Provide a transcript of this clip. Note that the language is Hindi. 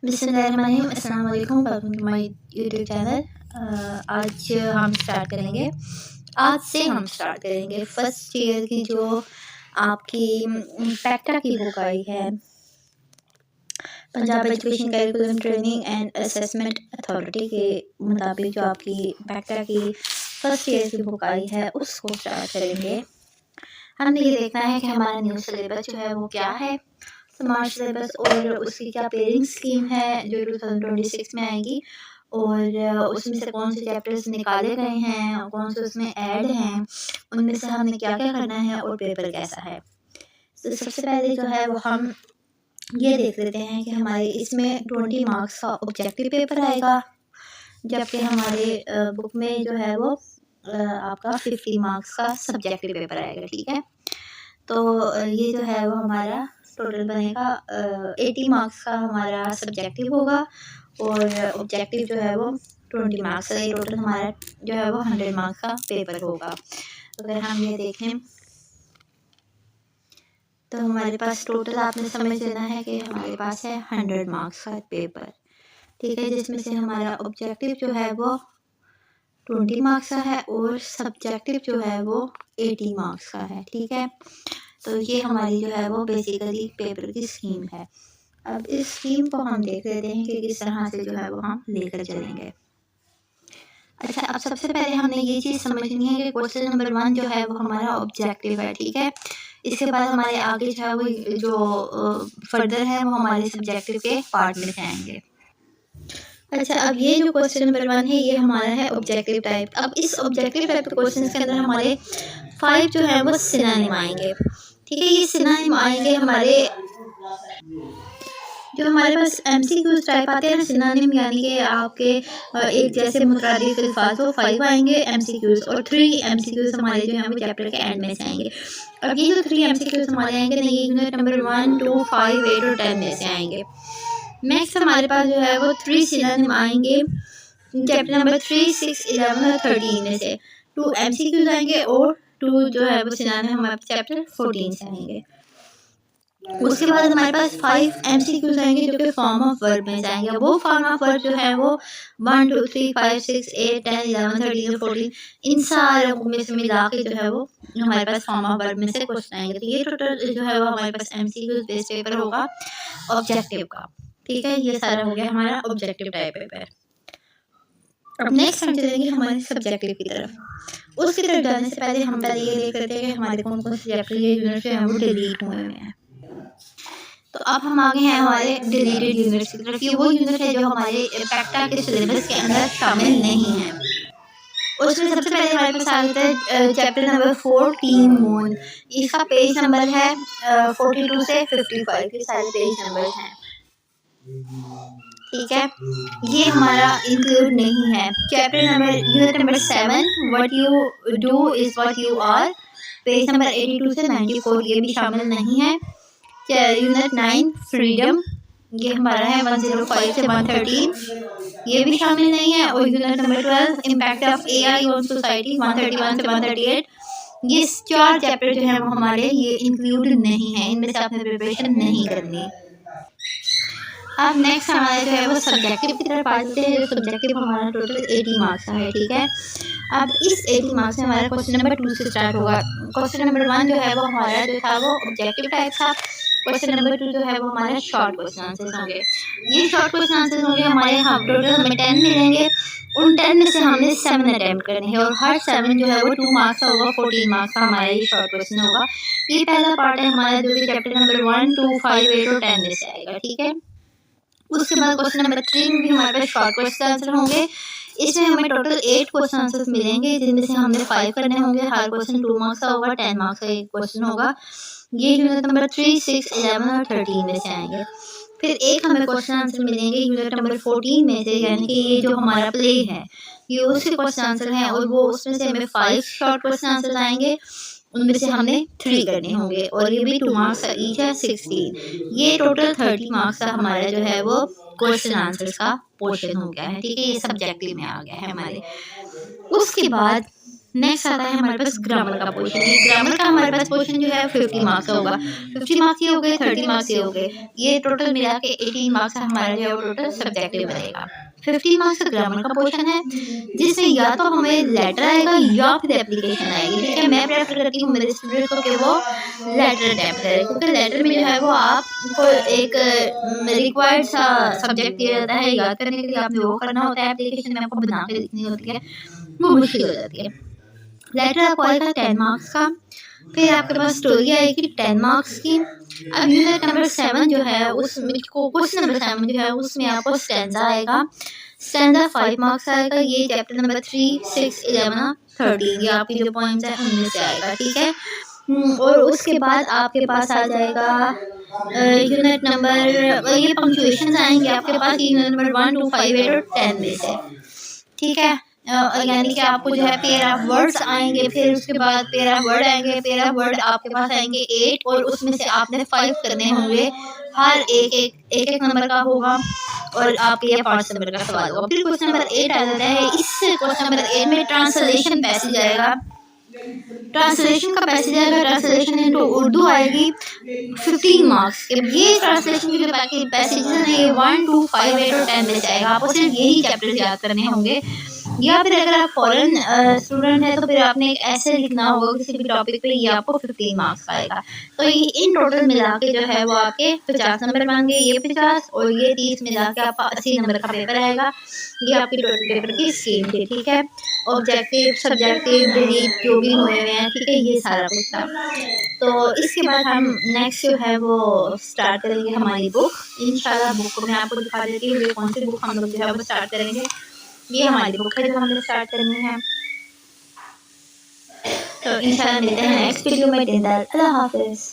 बिस्मिल्लाहिर्रहमानिर्रहीम, अस्सलाम वालेकुम, welcome to my YouTube channel. आज हम स्टार्ट करेंगे आज से हम स्टार्ट करेंगे फर्स्ट ईयर की जो आपकी पैक्टा की बुक आई है, Punjab education curriculum training and assessment authority के मुताबिक जो आपकी पैक्टा की फर्स्ट ईयर की बुक आई है उसको स्टार्ट करेंगे। हमने ये देखना है कि हमारा न्यू सिलेबस जो है वो क्या है, स्मार्ट सिलेबस, और उसकी क्या पेयरिंग स्कीम है जो 2026 में आएगी, और उसमें से कौन से चैप्टर्स निकाले गए हैं, कौन से उसमें ऐड हैं, उनमें से हमने क्या क्या करना है और पेपर कैसा है। तो सबसे पहले जो है वो हम ये देख लेते हैं कि हमारे इसमें 20 मार्क्स का ऑब्जेक्टिव पेपर आएगा, जबकि हमारे बुक में जो है वो आपका 50 मार्क्स का सब्जेक्टिव पेपर आएगा। ठीक है, तो ये जो है वो हमारा टोटल बनेगा 80 मार्क्स का हमारा सब्जेक्टिव होगा, और ऑब्जेक्टिव जो है वो 20 मार्क्स का। ये टोटल हमारा जो है वो 100 मार्क्स का पेपर होगा। अगर हम ये देखें तो हमारे पास टोटल आपने समझ लेना है कि हमारे पास है 100 मार्क्स का पेपर। ठीक है, जिसमें से हमारा ऑब्जेक्टिव जो है वो 20 मार्क्स का है और सब्जेक्टिव जो है वो 80 मार्क्स का है। ठीक है, तो ये हमारी जो है वो बेसिकली पेपर की स्कीम है। अब इस स्कीम को हम देख लेते हैं कि किस तरह से जो है वो हम लेकर चलेंगे। अच्छा, अब सबसे पहले हमने ये चीज़ समझनी है कि क्वेश्चन नंबर 1 जो है वो हमारा ऑब्जेक्टिव है। ठीक है, इसके बाद हमारे आगे जो है वो जो फर्दर है वो हमारे सब्जेक्टिव के पार्ट में से आएंगे। अच्छा, अब ये जो क्वेश्चन नंबर 1 है ये हमारा है ऑब्जेक्टिव टाइप। अब इस ऑब्जेक्टिव टाइप के क्वेश्चन के अंदर हमारे 5 जो है वो सिनोनिम आएंगे। ठीक है, ये सिनोनिम आएंगे हमारे जो हमारे पास एमसीक्यूज टाइप आते हैं ना सिनोनिम, यानी कि आपके एक जैसे मुतरादिफ अल्फाज हो, 5 आएंगे एमसीक्यूज, और 3 एमसीक्यूज हमारे जो हैं वो चैप्टर के एंड में से आएंगे। अब ये जो 3 एमसीक्यूज हमारे आएंगे ना, ये यूनिट नंबर 1, 2, 5, 8 और 10 में से आएंगे। नेक्स्ट हमारे पास जो है वो 3 सिनोनिम आएंगे चैप्टर नंबर 3, 6, 11 और 13 में से। 2 एमसीक्यूज आएंगे और 2 जो है वो सिनोनिम हमारे चैप्टर 14 से आएंगे। उसके बाद हमारे पास 5 एमसीक्यूज आएंगे जो कि फॉर्म ऑफ वर्ब में जाएंगे। वो फॉर्म ऑफ वर्ब जो है वो 1, 2, 3, 5, 6, 8, 10, 11, 13 और 14 इन सारे में से मिला के जो है वो हमारे पास फॉर्म ऑफ वर्ब में से क्वेश्चन आएंगे। तो ये टोटल जो है वो हमारे पास एमसीक्यूज बेस्ड पेपर होगा ऑब्जेक्टिव का। ठीक है, ये सारा हो गया हमारा ऑब्जेक्टिव टाइप पेपर। अब नेक्स्ट हम चलेंगे हमारे सब्जेक्टिव की तरफ। उसकी तरफ जाने से पहले हम पहले ये देख लेते हैं कि हमारे कौन कौन से चैप्टर ये यूनिट जो है वो डिलीट हुए हैं। तो अब हम आगे हैं हमारे डिलीटेड यूनिट्स की तरफ। ये वो यूनिट है जो हमारे पैक्टा के सिलेबस के अंदर शामिल नहीं है। उसमें सबसे पहले हमारे पास आ जाता है चैप्टर नंबर 4 टीम मून। इसका पेज नंबर है 42 से 55 के सारे पेज नंबर हैं। ठीक है, ये हमारा इंक्लूड नहीं है। Chapter number unit number 7 what you do is what you are, page number 82 से 94 ये भी शामिल नहीं है। यूनिट 9 फ्रीडम, ये हमारा है 105 से 113, ये भी शामिल नहीं है। और unit number 12 impact of AI on society 131 से 138, ये 4 चैप्टर जो है वो हमारे ये इंक्लूड नहीं है, इनमें से आपने प्रिपरेशन नहीं करनी। अब नेक्स्ट हमारा जो है वो सब्जेक्टिव की तरफ आ जाते हैं। जो सब्जेक्टिव हमारा टोटल 80 मार्क्स का है। ठीक है, अब इस 80 मार्क्स में हमारा क्वेश्चन नंबर 2 से स्टार्ट होगा। क्वेश्चन नंबर 1 जो है वो हमारा जो था वो ऑब्जेक्टिव टाइप था। क्वेश्चन नंबर 2 जो है वो हमारा शॉर्ट क्वेश्चन आंसर्स होंगे। ये शॉर्ट क्वेश्चन आंसर्स होंगे हमारे, हम टोटल हमें 10 मिलेंगे। उन 10 में से हमने 7 अटेम्प्ट करने हैं, और हर 7 जो है वो 2 मार्क्स का होगा, 14 मार्क्स का हमारा ये शॉर्ट क्वेश्चन होगा। ये पहला पार्ट है हमारा जो कि चैप्टर नंबर 1, 2, 5, 8 और 10 में से आएगा। ठीक है, उसके बाद क्वेश्चन नंबर 3 में भी हमारे पास शॉर्ट क्वेश्चन आंसर होंगे। इसमें हमें टोटल 8 क्वेश्चन आंसर्स मिलेंगे, जिनमें से हमने 5 करने होंगे। हर क्वेश्चन 2 मार्क्स का होगा, 10 मार्क्स का एक क्वेश्चन होगा। ये यूनिट नंबर 3, 6, 11 और 13 में से आएंगे। फिर एक हमें क्वेश्चन आंसर मिलेंगे यूनिट नंबर 14 में से, यानी कि ये जो हमारा प्ले है ये उसके क्वेश्चन आंसर हैं, और वो उसमें से हमें 5 शॉर्ट क्वेश्चन आंसर आएंगे, उनमें से हमने 3 करने होंगे, और ये भी 2 मार्क्स का ईच है, 16। ये टोटल 30 मार्क्स का हमारा जो है वो क्वेश्चन आंसर्स का पोर्शन हो गया है। ठीक है, ये सब्जेक्टिव में आ गया है हमारे। उसके बाद नेक्स्ट आता है हमारे पास ग्रामर का पोर्शन। ये ग्रामर का हमारे पास पोर्शन जो है 50 मार्क्स का होगा। 50 मार्क्स ये हो गए, 30 मार्क्स ये हो गए, ये टोटल मिला के 18 मार्क्स का हमारा जो है वो टोटल सब्जेक्टिव बनेगा। 15 मार्क्स का ग्रामर का पोर्शन है, जिसमें या तो हमें लेटर आएगा या फिर एप्लीकेशन आएगी। ठीक है, मैं प्रेफर करती हूँ मेरे स्टूडेंट को कि वो लेटर अटेम्प्ट करें, क्योंकि लेटर में जो है वो आपको एक रिक्वायर्ड सा सब्जेक्ट दिया जाता है, याद करने के लिए आपने वो करना होता है, एप्लीकेशन में आपको बना के लिखनी होती है, वो मुश्किल हो जाती है। लेटर आपको आएगा 10 मार्क्स का, फिर आपके पास स्टोरी आएगी 10 मार्क्स की। अब यूनिट नंबर 7 जो है उसमें क्वेश्चन नंबर 7 जो है उसमें आपको स्टैंजा आएगा। स्टैंजा 5 मार्क्स आएगा। ये चैप्टर नंबर 3, 6, 11, 13 ये आपके जो पॉइंट्स हैं उनमें से आएगा। ठीक है, और उसके बाद आपके पास आ जाएगा यूनिट नंबर, ये पंक्चुएशंस आएंगे आपके पास यूनिट नंबर 1 2 5 8 और 10 में से। ठीक है, यानी कि आपको जो है पेयर ऑफ वर्ड्स आएंगे, फिर उसके बाद पेयर ऑफ वर्ड आएंगे, पेयर ऑफ वर्ड आपके पास आएंगे 8 और उसमें से आपने 5 करने होंगे, हर एक नंबर का होगा और आपके ये 5 नंबर का सवाल होगा। फिर क्वेश्चन नंबर 8 आ जाता है। इस क्वेश्चन नंबर 8 में ट्रांसलेशन पैसेज आएगा। ट्रांसलेशन का पैसेज आएगा, ट्रांसलेशन इनटू उर्दू आएगी 15 मार्क्स। ये ट्रांसलेशन के जो पैसेज हैं ये 1 2 5 8 और 10 में से आएगा। आपको सिर्फ यही चैप्टर याद करने होंगे, या फिर अगर आप फॉरेन स्टूडेंट है तो फिर आपने एक ऐसे लिखना होगा किसी भी टॉपिक पे, ये आपको 15 मार्क्स आएगा। तो ये इन टोटल मिला के जो है वो आपके 50 नंबर बन गए, ये 50 और ये 30 मिला के आपका 80 नंबर का पेपर आएगा। ये आपकी टोटल पेपर की स्कीम थी। ठीक है, ऑब्जेक्टिव, सब्जेक्टिव, डिलीट जो भी हुए हुए हैं, ठीक है, ये सारा कुछ था। तो इसके बाद हम नेक्स्ट जो है वो स्टार्ट करेंगे हमारी बुक। इंशाल्लाह बुक को मैं आपको दिखा देती हूँ कौन सी बुक हम लोग जो है वो स्टार्ट करेंगे। ये हमारी बुक है जो हमने स्टार्ट करनी है। तो इंशाल्लाह मिलते हैं नेक्स्ट वीडियो में। अल्लाह हाफिज़।